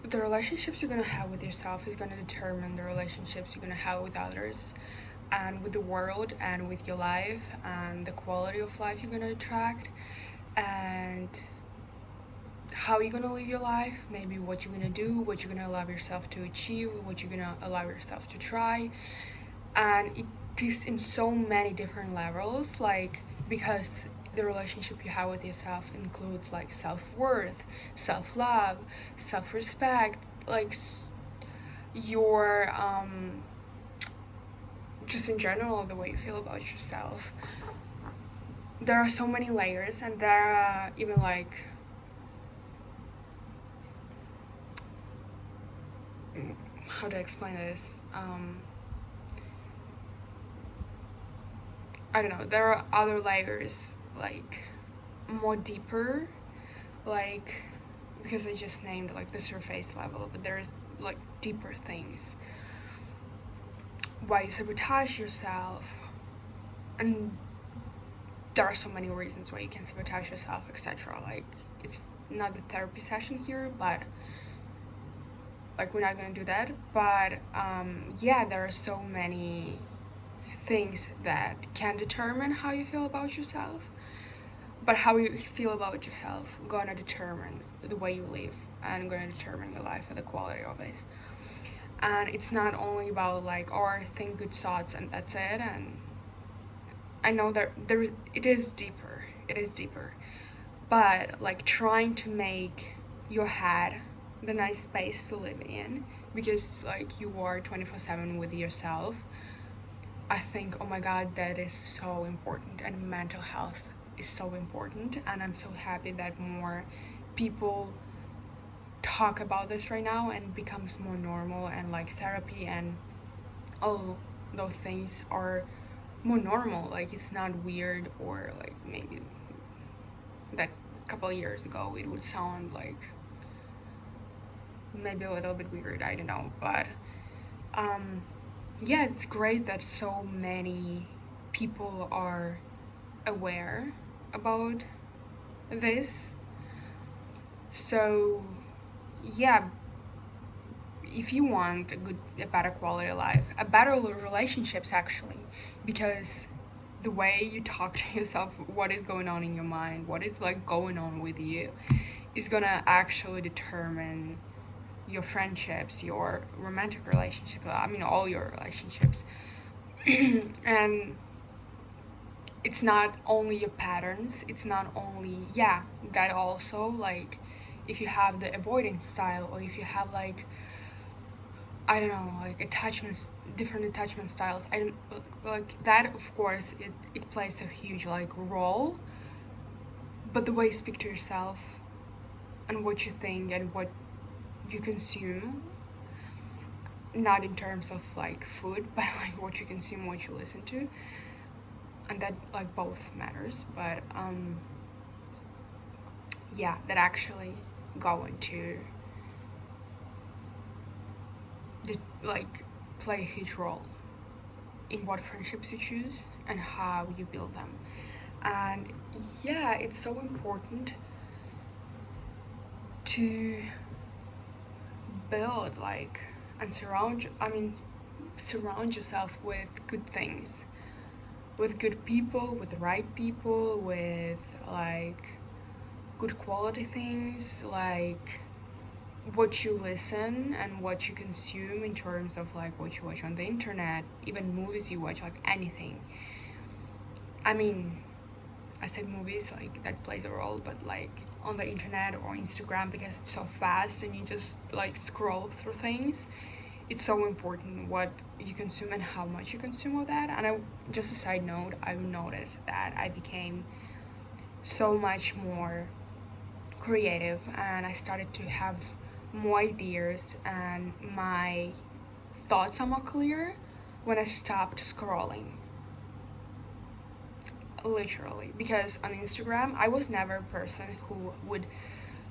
the relationships you're gonna have with yourself is gonna determine the relationships you're gonna have with others and with the world and with your life and the quality of life you're gonna attract and how you're gonna live your life, maybe what you're gonna do, what you're gonna allow yourself to achieve, what you're gonna allow yourself to try. And it is in so many different levels, like, because the relationship you have with yourself includes like self-worth, self-love, self-respect, like your just in general the way you feel about yourself. There are so many layers, and there are even like how to explain this, I don't know, there are other layers, like more deeper, like, because I just named like the surface level, but there's like deeper things, why you sabotage yourself. And there are so many reasons why you can sabotage yourself, etc. Like, it's not the therapy session here, but like, we're not gonna do that. But yeah, there are so many things that can determine how you feel about yourself, but how you feel about yourself gonna determine the way you live and gonna determine your life and the quality of it. And it's not only about like, or think good thoughts and that's it. And I know that it is deeper, but like trying to make your head the nice space to live in, because like you are 24/7 with yourself. I think, oh my god, that is so important, and mental health is so important, and I'm so happy that more people talk about this right now and becomes more normal, and like therapy and all those things are more normal. Like, it's not weird, or like maybe that a couple of years ago it would sound like maybe a little bit weird, I don't know. But yeah, it's great that so many people are aware about this. So yeah, if you want a better quality of life, a better relationships actually, because the way you talk to yourself, what is going on in your mind, what is like going on with you, is gonna actually determine your friendships, your romantic relationships, I mean all your relationships. And it's not only your patterns, it's not only, yeah, that also, like, if you have the avoidance style, or if you have like, I don't know, like attachments, different attachment styles, I don't like that, of course it plays a huge like role. But the way you speak to yourself and what you think and what you consume, not in terms of like food, but like what you consume, what you listen to, and that like both matters. But yeah, that actually go into like play a huge role in what friendships you choose and how you build them. And yeah, it's so important to build like and surround yourself with good things, with good people, with the right people, with like good quality things, like what you listen and what you consume in terms of like what you watch on the internet, even movies you watch, like anything. I mean, I said movies, like that plays a role, but like on the internet or Instagram, because it's so fast and you just like scroll through things, it's so important what you consume and how much you consume of that. And just a side note, I've noticed that I became so much more creative, and I started to have more ideas, and my thoughts are more clear when I stopped scrolling. Literally, because on Instagram I was never a person who would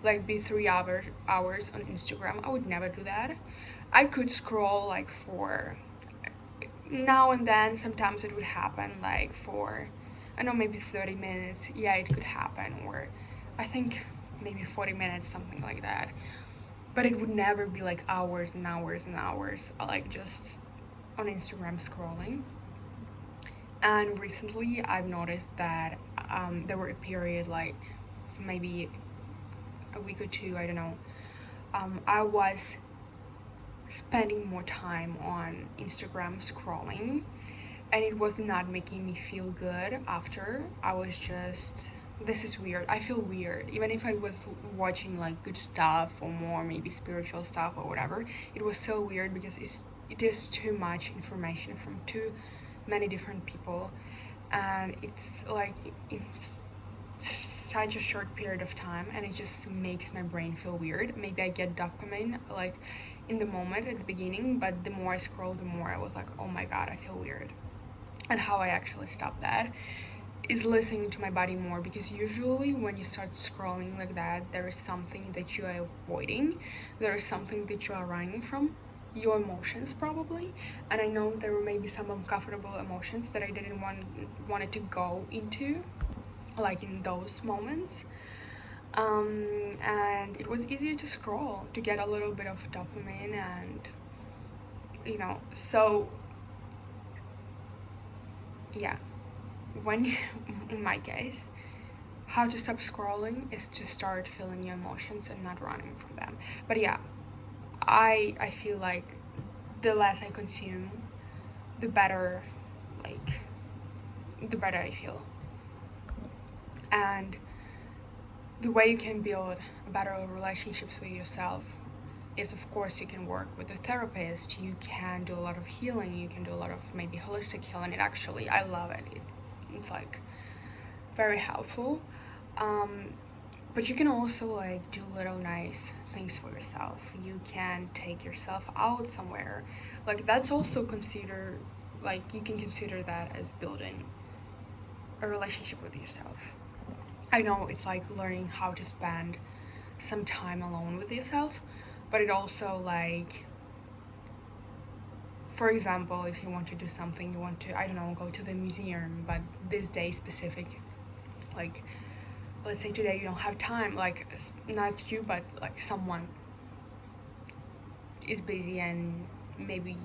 like be 3 hours on Instagram. I would never do that. I could scroll like for now and then, sometimes it would happen like for, I don't know, maybe 30 minutes. Yeah, it could happen, or I think maybe 40 minutes, something like that. but it would never be like hours and hours and hours, like just on Instagram scrolling. And recently I've noticed that there were a period, like maybe a week or two, I don't know, I was spending more time on Instagram scrolling, and it was not making me feel good after. I was just, this is weird. I feel weird. Even if I was watching like good stuff or more maybe spiritual stuff or whatever, it was so weird because it is too much information from too many different people, and it's like it's such a short period of time, and it just makes my brain feel weird. Maybe I get dopamine like in the moment at the beginning, but the more I scroll, the more I was like, oh my god, I feel weird. And how I actually stop that is listening to my body more, because usually when you start scrolling like that, there is something that you are avoiding, there is something that you are running from, your emotions probably. And I know there may be some uncomfortable emotions that I didn't wanted to go into, like in those moments. And it was easier to scroll to get a little bit of dopamine, and so yeah, when in my case, how to stop scrolling is to start feeling your emotions and not running from them. But yeah, I feel like the less I consume, the better, like the better I feel. And the way you can build better relationships with yourself is, of course, you can work with a therapist, you can do a lot of healing, you can do a lot of maybe holistic healing. It actually, I love it. It's like very helpful. But you can also like do little nice things for yourself. You can take yourself out somewhere. Like that's also considered, like you can consider that as building a relationship with yourself. I know it's like learning how to spend some time alone with yourself, but it also like, for example, if you want to do something, you want to, I don't know, go to the museum, but this day specific, like let's say today you don't have time, like not you but like someone is busy and maybe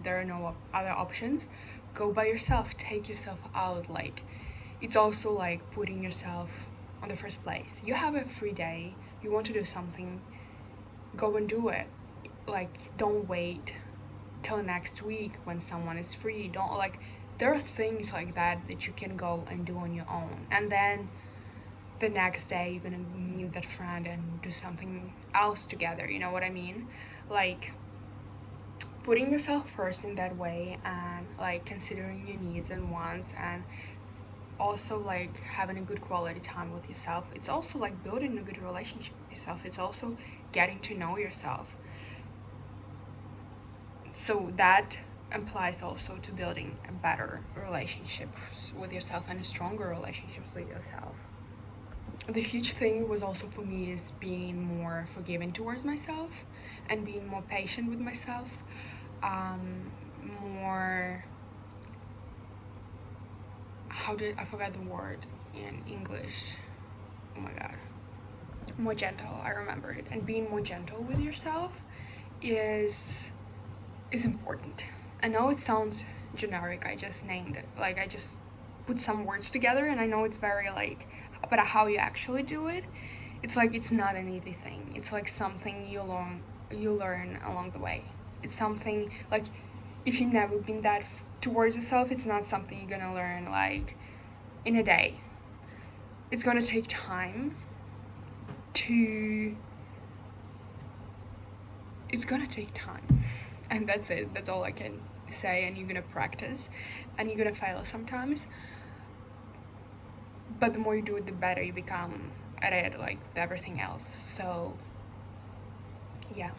there are no other options, go by yourself, take yourself out. Like it's also like putting yourself on the first place. You have a free day, you want to do something, go and do it. Like don't wait till next week when someone is free. Don't, like, there are things like that you can go and do on your own, and then the next day you're gonna meet that friend and do something else together. You know what I mean? Like putting yourself first in that way, and like considering your needs and wants, and also like having a good quality time with yourself. It's also like building a good relationship with yourself. It's also getting to know yourself. So that applies also to building a better relationship with yourself and a stronger relationships with yourself. The huge thing was also for me is being more forgiving towards myself and being more patient with myself, more, I forgot the word in English, oh my god, more gentle, I remember it. And being more gentle with yourself is important. I know it sounds generic, I just named it, like I just put some words together, and I know it's very like, but how you actually do it, it's like it's not an easy thing. It's like something you learn along the way. It's something like, if you've never been that towards yourself, it's not something you're gonna learn like in a day. It's gonna take time to, it's gonna take time, and that's it. That's all I can say. And you're gonna practice, and you're gonna fail sometimes, but the more you do it, the better you become at it, like everything else. So yeah,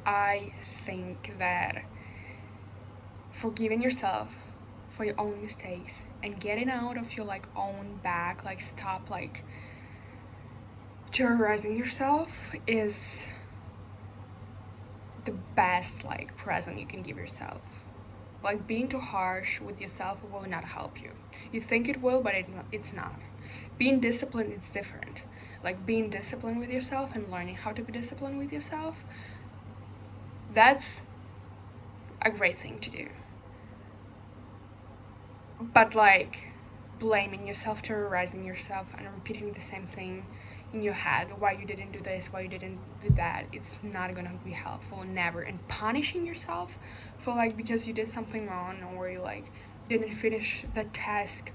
I think that forgiving yourself for your own mistakes and getting out of your like own back, like stop like terrorizing yourself, is the best like present you can give yourself. Like being too harsh with yourself will not help you. You think it will, but it's not. Being disciplined is different. like being disciplined with yourself and learning how to be disciplined with yourself, that's a great thing to do. But like blaming yourself, terrorizing yourself, and repeating the same thing in your head, why you didn't do this, why you didn't do that, it's not gonna be helpful, never. And punishing yourself for like because you did something wrong, or you like didn't finish the task,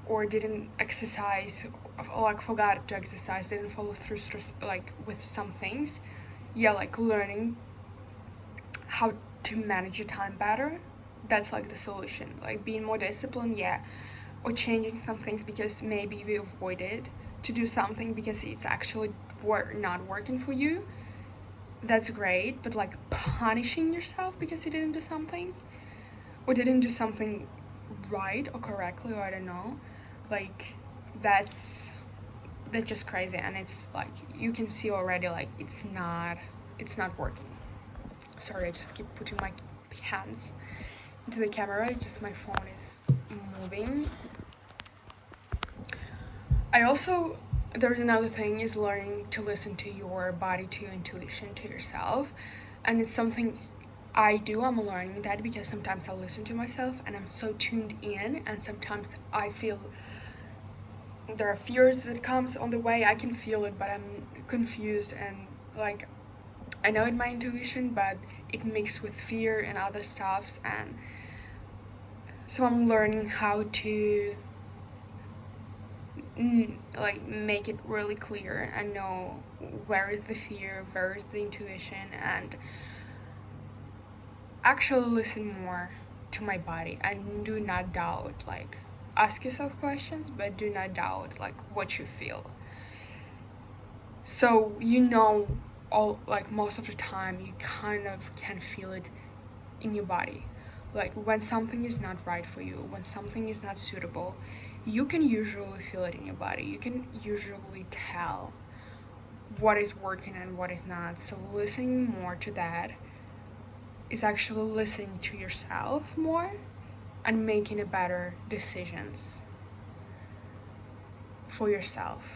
or didn't exercise, or like forgot to exercise, didn't follow through like with some things. Yeah, like learning how to manage your time better, that's like the solution. Like being more disciplined, yeah, or changing some things because maybe you avoided to do something because it's actually not working for you, that's great. But like punishing yourself because you didn't do something, or didn't do something right or correctly, or I don't know, like that's just crazy. And it's like you can see already like it's not working. Sorry, I just keep putting my hands into the camera, just my phone is moving. I also, there's another thing is learning to listen to your body, to your intuition, to yourself. And it's something I do. I'm learning that because sometimes I listen to myself and I'm so tuned in, and sometimes I feel there are fears that comes on the way. I can feel it, but I'm confused, and like I know it's my intuition, but it mixed with fear and other stuffs. And so I'm learning how to like make it really clear and know where is the fear, where is the intuition, and actually listen more to my body and do not doubt. Like ask yourself questions, but do not doubt like what you feel. So all like most of the time you kind of can feel it in your body, like when something is not right for you, when something is not suitable, you can usually feel it in your body. You can usually tell what is working and what is not. So listening more to that is actually listening to yourself more and making a better decisions for yourself.